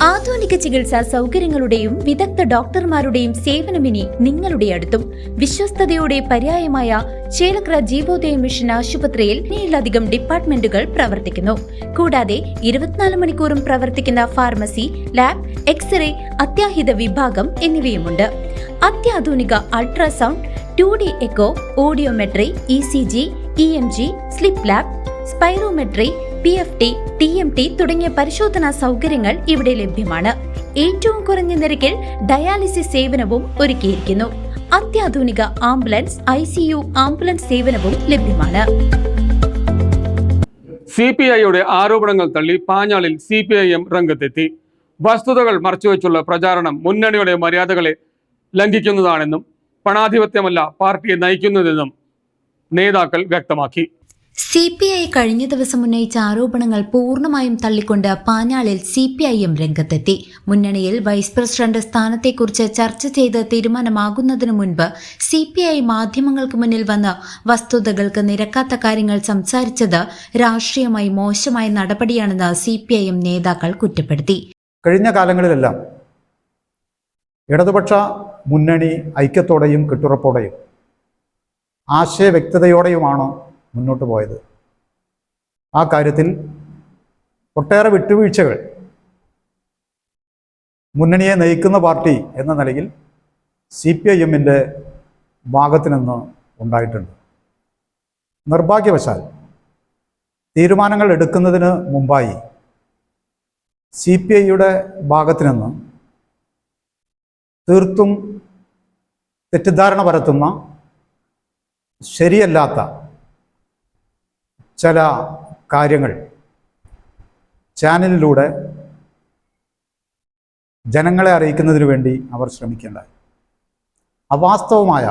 ആധുനിക ചികിത്സാ സൗകര്യങ്ങളുടെയും വിദഗ്ധ ഡോക്ടർമാരുടെയും സേവനമിനി നിങ്ങളുടെ അടുത്തും. വിശ്വസ്തതയുടെ പര്യായമായ ചേലക്കര ജീവോദയ മിഷൻ ആശുപത്രിയിൽ 7ലധികം ഡിപ്പാർട്ട്മെന്റുകൾ പ്രവർത്തിക്കുന്നു. കൂടാതെ 24 മണിക്കൂറും പ്രവർത്തിക്കുന്ന ഫാർമസി, ലാബ്, എക്സ്റേ, അത്യാഹിത വിഭാഗം എന്നിവയുമുണ്ട്. അത്യാധുനിക ultrasound, 2D echo, audiometry, ECG, EMG, sleep lab, spirometry, PFT, TMT തുടങ്ങിയ പരിശോധനാ സൗകര്യങ്ങൾ ഇവിടെ ലഭ്യമാണ്. ഏറ്റവും കുറഞ്ഞ നിരക്കിൽ ഡയാലിസിസ് സേവനവും ഒരുക്കിയിരിക്കുന്നു. അത്യാധുനിക ആംബുലൻസ്, ICU ആംബുലൻസ് സേവനവും ലഭ്യമാണ്. CPIയുടെ ആരോപണങ്ങൾ തള്ളി പാഞ്ഞാളിൽ CPIM രംഗത്തെത്തി. വസ്തുതകൾ മറച്ചുവെച്ചുള്ള പ്രചാരണം മുന്നണിയുടെ മര്യാദകളെ ലംഘിക്കുന്നതാണെന്നും പണാധിപത്യമല്ല പാർട്ടിയെ നയിക്കുന്നതെന്നും നേതാക്കൾ വ്യക്തമാക്കി. CPI കഴിഞ്ഞ ദിവസം ഉന്നയിച്ച ആരോപണങ്ങൾ പൂർണ്ണമായും തള്ളിക്കൊണ്ട് പാഞ്ഞാളിൽ CPIM രംഗത്തെത്തി. മുന്നണിയിൽ വൈസ് പ്രസിഡന്റ് സ്ഥാനത്തെക്കുറിച്ച് ചർച്ച ചെയ്ത് തീരുമാനമാകുന്നതിനു മുൻപ് CPI മാധ്യമങ്ങൾക്ക് മുന്നിൽ വന്ന് വസ്തുതകൾക്ക് നിരക്കാത്ത കാര്യങ്ങൾ സംസാരിച്ചത് രാഷ്ട്രീയമായി മോശമായ നടപടിയാണെന്ന് CPIM നേതാക്കൾ കുറ്റപ്പെടുത്തി. കഴിഞ്ഞ കാലങ്ങളിലെല്ലാം ഇടതുപക്ഷ മുന്നണി ഐക്യത്തോടെയും കെട്ടുറപ്പോടെയും ആശയവ്യക്തതയോടെയുമാണ് മുന്നോട്ട് പോയത്. ആ കാര്യത്തിൽ ഒട്ടേറെ വിട്ടുവീഴ്ചകൾ മുന്നണിയെ നയിക്കുന്ന പാർട്ടി എന്ന നിലയിൽ CPIMൻ്റെ ഭാഗത്തു നിന്ന് ഉണ്ടായിട്ടുണ്ട്. നിർഭാഗ്യവശാൽ തീരുമാനങ്ങൾ എടുക്കുന്നതിന് മുമ്പായി CPIയുടെ ഭാഗത്തു നിന്ന് തീർത്തും തെറ്റിദ്ധാരണ പരത്തുന്ന ശരിയല്ലാത്ത ചില കാര്യങ്ങൾ ചാനലിലൂടെ ജനങ്ങളെ അറിയിക്കുന്നതിന് വേണ്ടി അവർ ശ്രമിക്കേണ്ടായി. അവാസ്തവമായ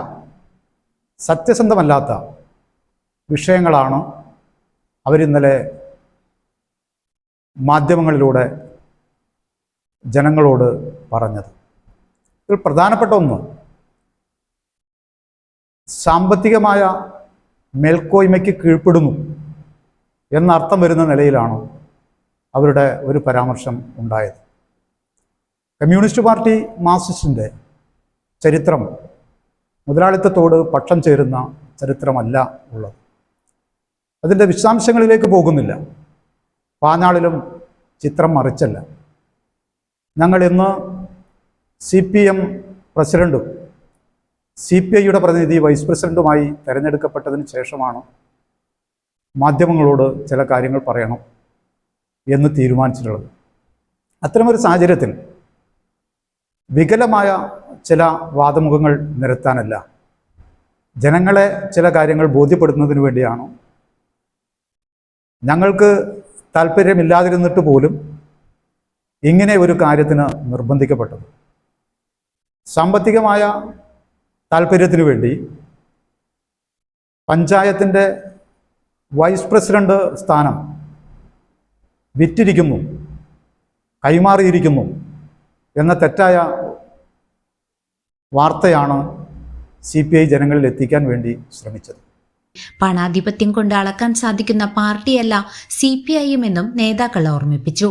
സത്യസന്ധമല്ലാത്ത വിഷയങ്ങളാണ് അവരിന്നലെ മാധ്യമങ്ങളിലൂടെ ജനങ്ങളോട് പറഞ്ഞത്. ഇതിൽ പ്രധാനപ്പെട്ട ഒന്ന് സാമ്പത്തികമായ മേൽക്കോയ്മയ്ക്ക് കീഴ്പ്പെടുന്നു എന്നർത്ഥം വരുന്ന നിലയിലാണ് അവരുടെ ഒരു പരാമർശം ഉണ്ടായത്. കമ്മ്യൂണിസ്റ്റ് പാർട്ടി മാർക്സിസ്റ്റിൻ്റെ ചരിത്രം മുതലാളിത്തത്തോട് പക്ഷം ചേരുന്ന ചരിത്രമല്ല ഉള്ളത്. അതിൻ്റെ വിശദാംശങ്ങളിലേക്ക് പോകുന്നില്ല. പാഞ്ഞാളിലും ചിത്രം മറിച്ചല്ല. ഞങ്ങൾ ഇന്ന് CPM പ്രസിഡന്റും CPIയുടെ പ്രതിനിധി വൈസ് പ്രസിഡന്റുമായി തിരഞ്ഞെടുക്കപ്പെട്ടതിന് ശേഷമാണ് മാധ്യമങ്ങളോട് ചില കാര്യങ്ങൾ പറയണം എന്ന് തീരുമാനിച്ചിട്ടുള്ളത്. അത്തരമൊരു സാഹചര്യത്തിൽ വികലമായ ചില വാദമുഖങ്ങൾ നിരത്താനല്ല, ജനങ്ങളെ ചില കാര്യങ്ങൾ ബോധ്യപ്പെടുത്തുന്നതിന് വേണ്ടിയാണ് ഞങ്ങൾക്ക് താല്പര്യമില്ലാതിരുന്നിട്ട് പോലും ഇങ്ങനെ ഒരു കാര്യത്തിന് നിർബന്ധിക്കപ്പെട്ടത്. സാമ്പത്തികമായ താല്പര്യത്തിനു വേണ്ടി പഞ്ചായത്തിൻ്റെ വൈസ് പ്രസിഡന്റ് സ്ഥാനം വിറ്റിരിക്കുന്നു, കൈമാറിയിരിക്കുന്നു എന്ന തെറ്റായ വാർത്തയാണ് CPI ജനങ്ങളിൽ എത്തിക്കാൻ വേണ്ടി ശ്രമിച്ചത്. പണാധിപത്യം കൊണ്ട് അളക്കാൻ സാധിക്കുന്ന പാർട്ടിയല്ല CPIM എന്നും നേതാക്കൾ ഓർമ്മിപ്പിച്ചു.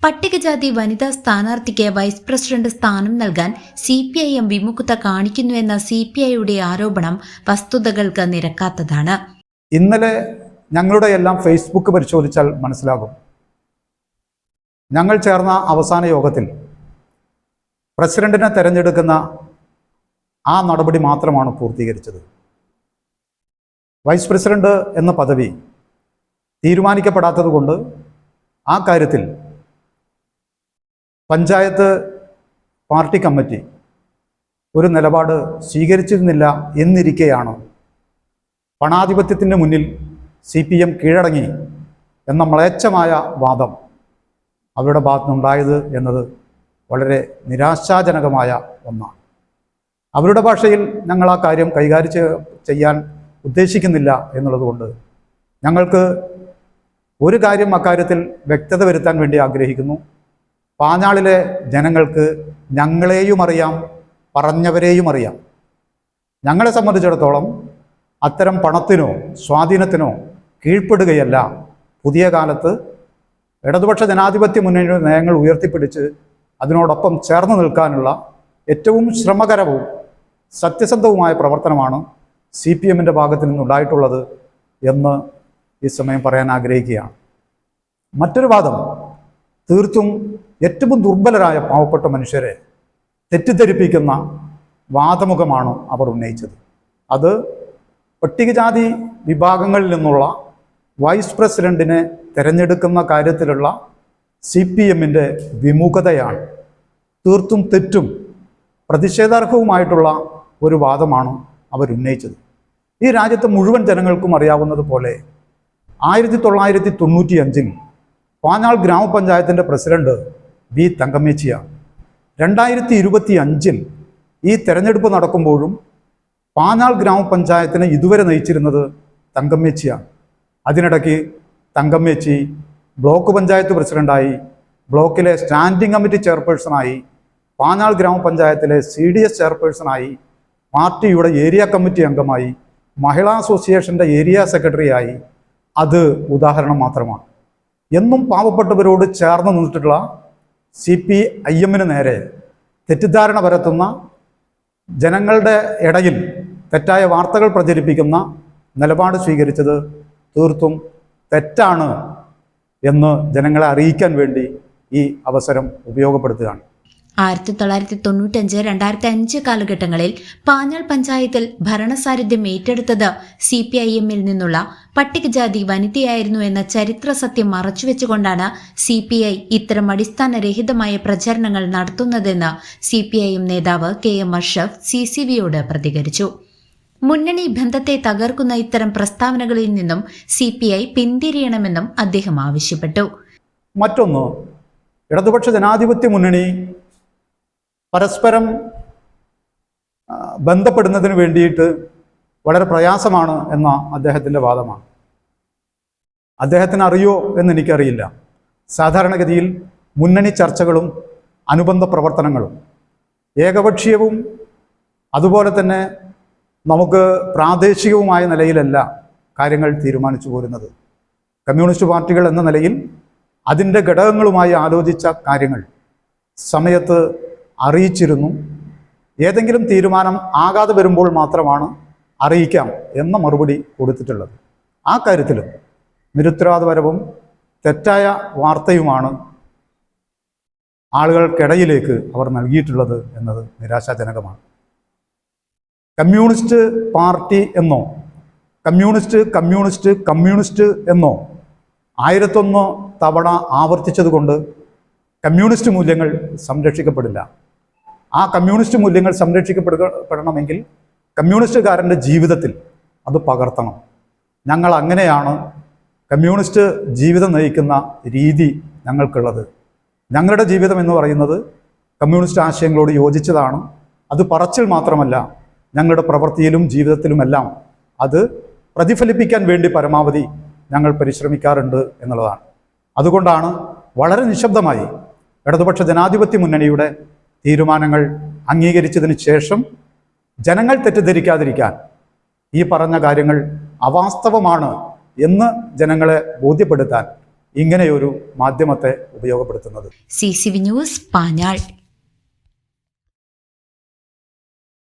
പട്ടികജാതി വനിതാ സ്ഥാനാർത്ഥിക്ക് വൈസ് പ്രസിഡന്റ് സ്ഥാനം നൽകാൻ CPIM വിമുഖത കാണിക്കുന്നുവെന്ന CPIയുടെ ആരോപണം വസ്തുതകൾക്ക് നിരക്കാത്തതാണ്. ഇന്നലെ ഞങ്ങളുടെ എല്ലാം ഫേസ്ബുക്ക് പരിശോധിച്ചാൽ മനസ്സിലാകും. ഞങ്ങൾ ചേർന്ന അവസാന യോഗത്തിൽ പ്രസിഡന്റിനെ തെരഞ്ഞെടുക്കുന്ന ആ നടപടി മാത്രമാണ് പൂർത്തീകരിച്ചത്. വൈസ് പ്രസിഡന്റ് എന്ന പദവി തീരുമാനിക്കപ്പെടാത്തത് കൊണ്ട് ആ കാര്യത്തിൽ പഞ്ചായത്ത് പാർട്ടി കമ്മിറ്റി ഒരു നിലപാട് സ്വീകരിച്ചിരുന്നില്ല എന്നിരിക്കെയാണ് പണാധിപത്യത്തിൻ്റെ മുന്നിൽ CPM കീഴടങ്ങി എന്ന മ്ലേച്ഛമായ വാദം അവരുടെ ഭാഗത്തുനിന്നുണ്ടായത് എന്നത് വളരെ നിരാശാജനകമായ ഒന്നാണ്. അവരുടെ ഭാഷയിൽ ഞങ്ങൾ ആ കാര്യം കൈകാര്യം ചെയ്യാൻ ഉദ്ദേശിക്കുന്നില്ല എന്നുള്ളതുകൊണ്ട് ഞങ്ങൾക്ക് ഒരു കാര്യം അക്കാര്യത്തിൽ വ്യക്തത വരുത്താൻ വേണ്ടി ആഗ്രഹിക്കുന്നു. പാഞ്ഞാളിലെ ജനങ്ങൾക്ക് ഞങ്ങളെയും അറിയാം, പറഞ്ഞവരെയും അറിയാം. ഞങ്ങളെ സംബന്ധിച്ചിടത്തോളം അത്തരം പണത്തിനോ സ്വാധീനത്തിനോ കീഴ്പ്പെടുകയല്ല. പുതിയ കാലത്ത് ഇടതുപക്ഷ ജനാധിപത്യ മുന്നണിയുടെ നയങ്ങൾ ഉയർത്തിപ്പിടിച്ച് അതിനോടൊപ്പം ചേർന്ന് നിൽക്കാനുള്ള ഏറ്റവും ശ്രമകരവും സത്യസന്ധവുമായ പ്രവർത്തനമാണ് CPM-ൻ്റെ ഭാഗത്തു നിന്നുണ്ടായിട്ടുള്ളത് എന്ന് ഈ സമയം പറയാൻ ആഗ്രഹിക്കുകയാണ്. മറ്റൊരു വാദം, തീർത്തും ഏറ്റവും ദുർബലരായ പാവപ്പെട്ട മനുഷ്യരെ തെറ്റിദ്ധരിപ്പിക്കുന്ന വാദമുഖമാണ് അവർ ഉന്നയിച്ചത്. അത് പട്ടികജാതി വിഭാഗങ്ങളിൽ നിന്നുള്ള വൈസ് പ്രസിഡന്റിനെ തിരഞ്ഞെടുക്കുന്ന കാര്യത്തിലുള്ള CPM-ൻ്റെ വിമുഖതയാണ്. തീർത്തും തെറ്റും പ്രതിഷേധാർഹവുമായിട്ടുള്ള ഒരു വാദമാണ് അവരുന്നയിച്ചത്. ഈ രാജ്യത്തെ മുഴുവൻ ജനങ്ങൾക്കും അറിയാവുന്നതുപോലെ 1995 പാഞ്ഞാൾ ഗ്രാമപഞ്ചായത്തിൻ്റെ പ്രസിഡന്റ് B. തങ്കമ്മേച്ചിയാണ്. 2025 ഈ തെരഞ്ഞെടുപ്പ് നടക്കുമ്പോഴും പാഞ്ഞാൾ ഗ്രാമപഞ്ചായത്തിനെ ഇതുവരെ നയിച്ചിരുന്നത് തങ്കമ്മേച്ചിയാണ്. അതിനിടയ്ക്ക് തങ്കമ്മേച്ചി ബ്ലോക്ക് പഞ്ചായത്ത് പ്രസിഡന്റായി, ബ്ലോക്കിലെ സ്റ്റാൻഡിംഗ് കമ്മിറ്റി ചെയർപേഴ്സണായി, പാഞ്ഞാൾ ഗ്രാമപഞ്ചായത്തിലെ CDS ചെയർപേഴ്സണായി, പാർട്ടിയുടെ ഏരിയ കമ്മിറ്റി അംഗമായി, മഹിളാ അസോസിയേഷൻ്റെ ഏരിയ സെക്രട്ടറിയായി. അത് ഉദാഹരണം മാത്രമാണ്. എന്നും പാവപ്പെട്ടവരോട് ചേർന്ന് നിന്നിട്ടുള്ള CPIM-ന് നേരെ തെറ്റിദ്ധാരണ പരത്തുന്ന, ജനങ്ങളുടെ ഇടയിൽ തെറ്റായ വാർത്തകൾ പ്രചരിപ്പിക്കുന്ന നിലപാട് സ്വീകരിച്ചത് തീർത്തും തെറ്റാണ് എന്ന് ജനങ്ങളെ അറിയിക്കാൻ വേണ്ടി ഈ അവസരം ഉപയോഗപ്പെടുത്തുകയാണ്. 1995-2005 കാലഘട്ടങ്ങളിൽ പാഞ്ഞാൾ പഞ്ചായത്തിൽ ഭരണസാരഥ്യം ഏറ്റെടുത്തത് CPIM-ൽ നിന്നുള്ള പട്ടികജാതി വനിതയായിരുന്നു എന്ന ചരിത്ര സത്യം മറച്ചുവെച്ചുകൊണ്ടാണ് CPI ഇത്തരം അടിസ്ഥാനരഹിതമായ പ്രചരണങ്ങൾ നടത്തുന്നതെന്ന് CPIM നേതാവ് KM അഷ്റഫ് CCVയോട് പ്രതികരിച്ചു. മുന്നണി ബന്ധത്തെ തകർക്കുന്ന ഇത്തരം പ്രസ്താവനകളിൽ നിന്നും CPI പിന്തിരിയണമെന്നും അദ്ദേഹം ആവശ്യപ്പെട്ടു. മറ്റൊന്ന്, ഇടതുപക്ഷ ജനാധിപത്യ മുന്നണി പരസ്പരം ബന്ധപ്പെടുന്നതിന് വേണ്ടിയിട്ട് വളരെ പ്രയാസമാണ് എന്ന അദ്ദേഹത്തിൻ്റെ വാദമാണ്. അദ്ദേഹത്തിന് അറിയോ എന്നെനിക്കറിയില്ല. സാധാരണഗതിയിൽ മുന്നണി ചർച്ചകളും അനുബന്ധ പ്രവർത്തനങ്ങളും ഏകപക്ഷീയവും അതുപോലെ തന്നെ നമുക്ക് പ്രാദേശികവുമായ നിലയിലല്ല കാര്യങ്ങൾ തീരുമാനിച്ചു പോരുന്നത്. കമ്മ്യൂണിസ്റ്റ് പാർട്ടികൾ എന്ന നിലയിൽ അതിൻ്റെ ഘടകങ്ങളുമായി ആലോചിച്ച കാര്യങ്ങൾ സമയത്ത് അറിയിച്ചിരുന്നു. ഏതെങ്കിലും തീരുമാനം ആകാതെ വരുമ്പോൾ മാത്രമാണ് അറിയിക്കാം എന്ന മറുപടി കൊടുത്തിട്ടുള്ളത്. ആ കാര്യത്തിൽ നിരുത്തരവാദപരവും തെറ്റായ വാർത്തയുമാണ് ആളുകൾക്കിടയിലേക്ക് അവർ നൽകിയിട്ടുള്ളത് എന്നത് നിരാശാജനകമാണ്. കമ്മ്യൂണിസ്റ്റ് പാർട്ടി എന്നോ കമ്മ്യൂണിസ്റ്റ് എന്നോ 1001 തവണ ആവർത്തിച്ചതുകൊണ്ട് കമ്മ്യൂണിസ്റ്റ് മൂല്യങ്ങൾ സംരക്ഷിക്കപ്പെടില്ല. ആ കമ്മ്യൂണിസ്റ്റ് മൂല്യങ്ങൾ സംരക്ഷിക്കപ്പെടണമെങ്കിൽ കമ്മ്യൂണിസ്റ്റുകാരൻ്റെ ജീവിതത്തിൽ അത് പകർത്തണം. ഞങ്ങൾ അങ്ങനെയാണ് കമ്മ്യൂണിസ്റ്റ് ജീവിതം നയിക്കുന്ന രീതി ഞങ്ങൾക്കുള്ളത്. ഞങ്ങളുടെ ജീവിതം എന്ന് പറയുന്നത് കമ്മ്യൂണിസ്റ്റ് ആശയങ്ങളോട് യോജിച്ചതാണ്. അത് പറച്ചിൽ മാത്രമല്ല, ഞങ്ങളുടെ പ്രവൃത്തിയിലും ജീവിതത്തിലുമെല്ലാം അത് പ്രതിഫലിപ്പിക്കാൻ വേണ്ടി പരമാവധി ഞങ്ങൾ പരിശ്രമിക്കാറുണ്ട് എന്നുള്ളതാണ്. അതുകൊണ്ടാണ് വളരെ നിശബ്ദമായി ഇടതുപക്ഷ ജനാധിപത്യ മുന്നണിയുടെ തീരുമാനങ്ങൾ അംഗീകരിച്ചതിന് ശേഷം ജനങ്ങൾ തെറ്റിദ്ധരിക്കാതിരിക്കാൻ ഈ പറഞ്ഞ കാര്യങ്ങൾ അവാസ്തവമാണ് എന്ന് ജനങ്ങളെ ബോധ്യപ്പെടുത്താൻ ഇങ്ങനെയൊരു മാധ്യമത്തെ ഉപയോഗപ്പെടുത്തുന്നത്. CCV news, Panjal.